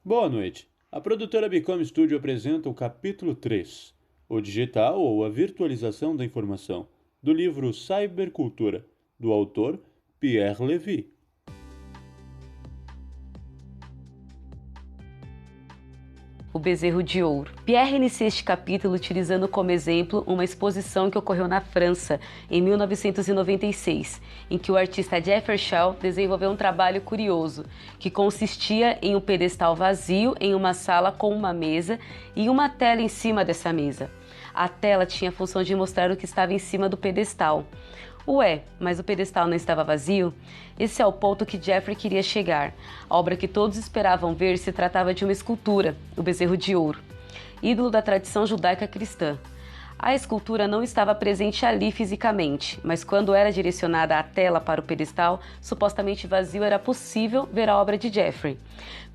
Boa noite. A produtora Become Studio apresenta o capítulo 3, O Digital ou a Virtualização da Informação, do livro Cybercultura, do autor Pierre Levy. O Bezerro de Ouro. Pierre inicia este capítulo utilizando como exemplo uma exposição que ocorreu na França em 1996, em que o artista Jeffrey Shaw desenvolveu um trabalho curioso, que consistia em um pedestal vazio em uma sala com uma mesa e uma tela em cima dessa mesa. A tela tinha a função de mostrar o que estava em cima do pedestal. Ué, mas o pedestal não estava vazio? Esse é o ponto que Jeffrey queria chegar. A obra que todos esperavam ver se tratava de uma escultura, o Bezerro de Ouro, ídolo da tradição judaica cristã. A escultura não estava presente ali fisicamente, mas quando era direcionada a tela para o pedestal, supostamente vazio, era possível ver a obra de Jeffrey.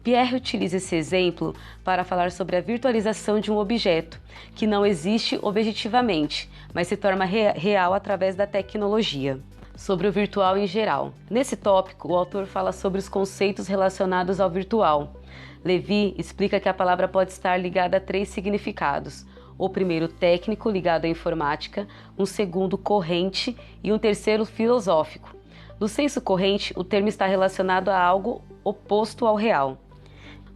Pierre utiliza esse exemplo para falar sobre a virtualização de um objeto, que não existe objetivamente, mas se torna real através da tecnologia. Sobre o virtual em geral. Nesse tópico, o autor fala sobre os conceitos relacionados ao virtual. Levy explica que a palavra pode estar ligada a 3 significados. O primeiro técnico, ligado à informática, um segundo corrente e um terceiro filosófico. No senso corrente, o termo está relacionado a algo oposto ao real.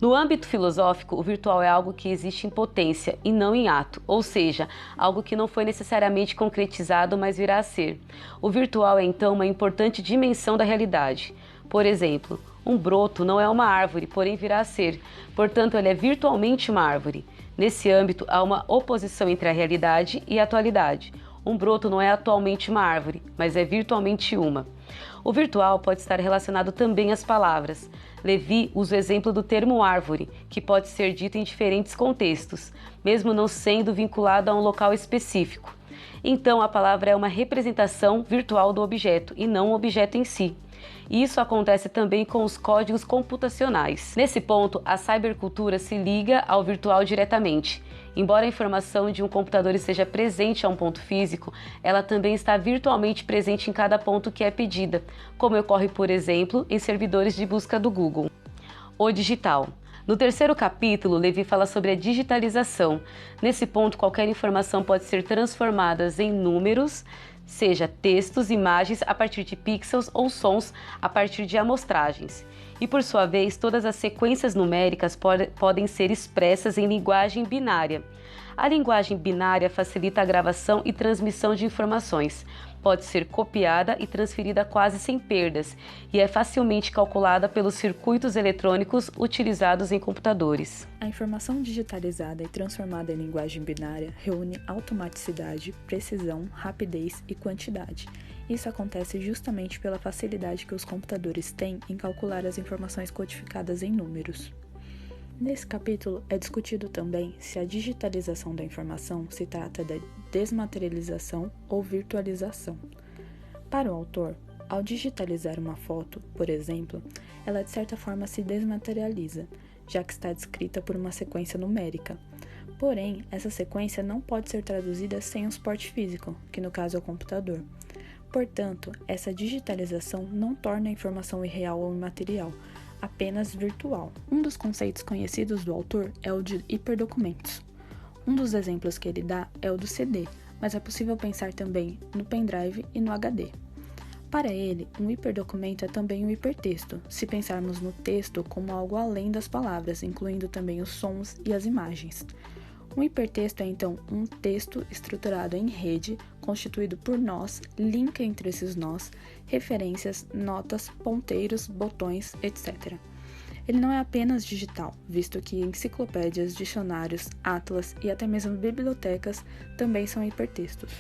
No âmbito filosófico, o virtual é algo que existe em potência e não em ato, ou seja, algo que não foi necessariamente concretizado, mas virá a ser. O virtual é então uma importante dimensão da realidade. Por exemplo, um broto não é uma árvore, porém virá a ser, portanto ele é virtualmente uma árvore. Nesse âmbito, há uma oposição entre a realidade e a atualidade. Um broto não é atualmente uma árvore, mas é virtualmente uma. O virtual pode estar relacionado também às palavras. Levy usa o exemplo do termo árvore, que pode ser dito em diferentes contextos, mesmo não sendo vinculado a um local específico. Então, a palavra é uma representação virtual do objeto e não o objeto em si. Isso acontece também com os códigos computacionais. Nesse ponto, a cybercultura se liga ao virtual diretamente. Embora a informação de um computador esteja presente a um ponto físico, ela também está virtualmente presente em cada ponto que é pedida, como ocorre, por exemplo, em servidores de busca do Google. O digital. No terceiro capítulo, Levy fala sobre a digitalização. Nesse ponto, qualquer informação pode ser transformada em números, seja textos, imagens a partir de pixels ou sons a partir de amostragens. E por sua vez, todas as sequências numéricas podem ser expressas em linguagem binária. A linguagem binária facilita a gravação e transmissão de informações. Pode ser copiada e transferida quase sem perdas e é facilmente calculada pelos circuitos eletrônicos utilizados em computadores. A informação digitalizada e transformada em linguagem binária reúne automaticidade, precisão, rapidez e quantidade. Isso acontece justamente pela facilidade que os computadores têm em calcular as informações codificadas em números. Nesse capítulo é discutido também se a digitalização da informação se trata da desmaterialização ou virtualização. Para o autor, ao digitalizar uma foto, por exemplo, ela de certa forma se desmaterializa, já que está descrita por uma sequência numérica. Porém, essa sequência não pode ser traduzida sem um suporte físico, que no caso é o computador. Portanto, essa digitalização não torna a informação irreal ou imaterial, apenas virtual. Um dos conceitos conhecidos do autor é o de hiperdocumentos. Um dos exemplos que ele dá é o do CD, mas é possível pensar também no pendrive e no HD. Para ele, um hiperdocumento é também um hipertexto, se pensarmos no texto como algo além das palavras, incluindo também os sons e as imagens. Um hipertexto é então um texto estruturado em rede, constituído por nós, link entre esses nós, referências, notas, ponteiros, botões, etc. Ele não é apenas digital, visto que enciclopédias, dicionários, atlas e até mesmo bibliotecas também são hipertextos.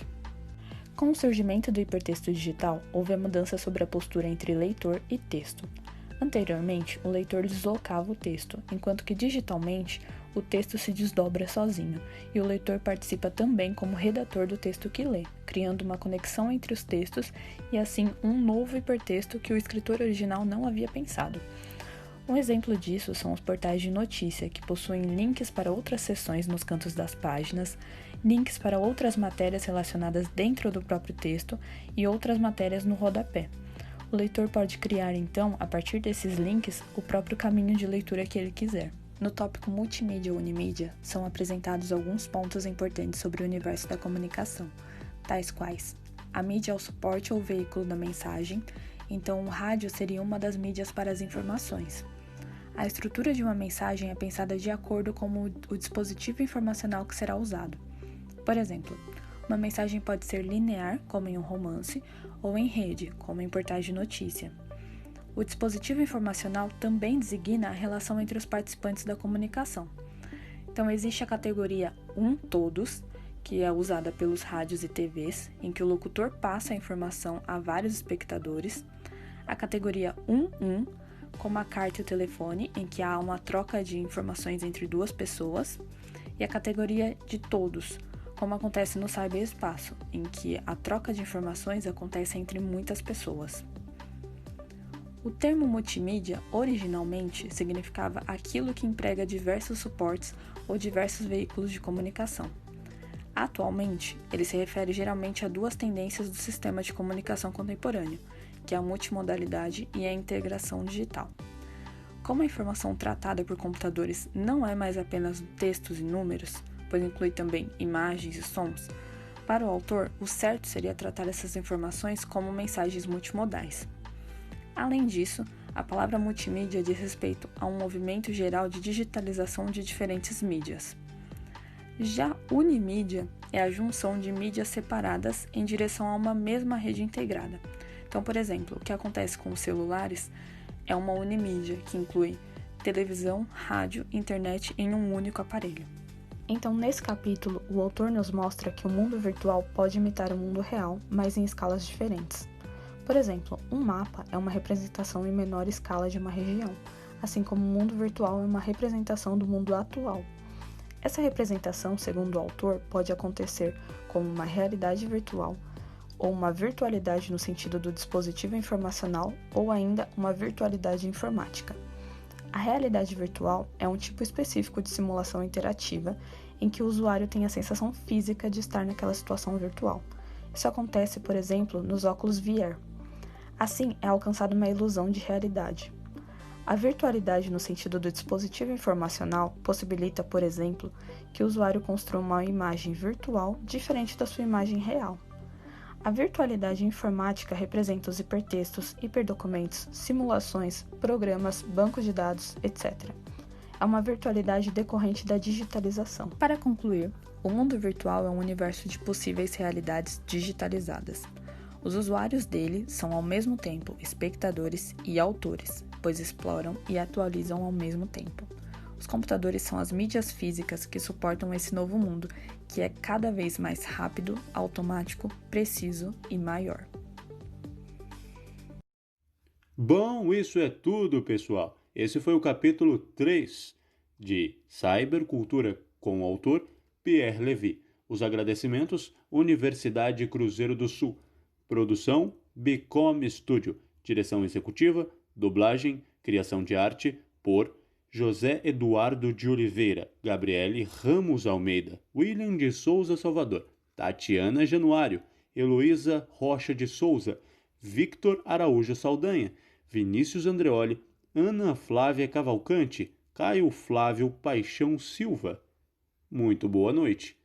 Com o surgimento do hipertexto digital, houve a mudança sobre a postura entre leitor e texto. Anteriormente, o leitor deslocava o texto, enquanto que digitalmente o texto se desdobra sozinho, e o leitor participa também como redator do texto que lê, criando uma conexão entre os textos e assim um novo hipertexto que o escritor original não havia pensado. Um exemplo disso são os portais de notícia, que possuem links para outras seções nos cantos das páginas, links para outras matérias relacionadas dentro do próprio texto e outras matérias no rodapé. O leitor pode criar, então, a partir desses links, o próprio caminho de leitura que ele quiser. No tópico multimídia ou unimídia, são apresentados alguns pontos importantes sobre o universo da comunicação, tais quais: a mídia é o suporte ou veículo da mensagem, então o rádio seria uma das mídias para as informações. A estrutura de uma mensagem é pensada de acordo com o dispositivo informacional que será usado. Por exemplo, uma mensagem pode ser linear, como em um romance, ou em rede, como em portais de notícia. O dispositivo informacional também designa a relação entre os participantes da comunicação. Então, existe a categoria todos, que é usada pelos rádios e TVs, em que o locutor passa a informação a vários espectadores. A categoria 1, como a carta e o telefone, em que há uma troca de informações entre duas pessoas. E a categoria de todos, como acontece no cyberespaço, em que a troca de informações acontece entre muitas pessoas. O termo multimídia, originalmente, significava aquilo que emprega diversos suportes ou diversos veículos de comunicação. Atualmente, ele se refere geralmente a duas tendências do sistema de comunicação contemporâneo, que é a multimodalidade e a integração digital. Como a informação tratada por computadores não é mais apenas textos e números, pois inclui também imagens e sons, para o autor, o certo seria tratar essas informações como mensagens multimodais. Além disso, a palavra multimídia diz respeito a um movimento geral de digitalização de diferentes mídias. Já unimídia é a junção de mídias separadas em direção a uma mesma rede integrada. Então, por exemplo, o que acontece com os celulares é uma unimídia, que inclui televisão, rádio e internet em um único aparelho. Então, nesse capítulo, o autor nos mostra que o mundo virtual pode imitar o mundo real, mas em escalas diferentes. Por exemplo, um mapa é uma representação em menor escala de uma região, assim como o mundo virtual é uma representação do mundo atual. Essa representação, segundo o autor, pode acontecer como uma realidade virtual, ou uma virtualidade no sentido do dispositivo informacional, ou ainda uma virtualidade informática. A realidade virtual é um tipo específico de simulação interativa em que o usuário tem a sensação física de estar naquela situação virtual. Isso acontece, por exemplo, nos óculos VR. Assim, é alcançada uma ilusão de realidade. A virtualidade no sentido do dispositivo informacional possibilita, por exemplo, que o usuário construa uma imagem virtual diferente da sua imagem real. A virtualidade informática representa os hipertextos, hiperdocumentos, simulações, programas, bancos de dados, etc. É uma virtualidade decorrente da digitalização. Para concluir, o mundo virtual é um universo de possíveis realidades digitalizadas. Os usuários dele são ao mesmo tempo espectadores e autores, pois exploram e atualizam ao mesmo tempo. Os computadores são as mídias físicas que suportam esse novo mundo, que é cada vez mais rápido, automático, preciso e maior. Bom, isso é tudo, pessoal. Esse foi o capítulo 3 de Cybercultura com o autor Pierre Levy. Os agradecimentos: Universidade Cruzeiro do Sul. Produção: Bicom Studio. Direção executiva, dublagem, criação de arte por José Eduardo de Oliveira, Gabriele Ramos Almeida, William de Souza Salvador, Tatiana Januário, Heloísa Rocha de Souza, Victor Araújo Saldanha, Vinícius Andreoli, Ana Flávia Cavalcante, Caio Flávio Paixão Silva. Muito boa noite.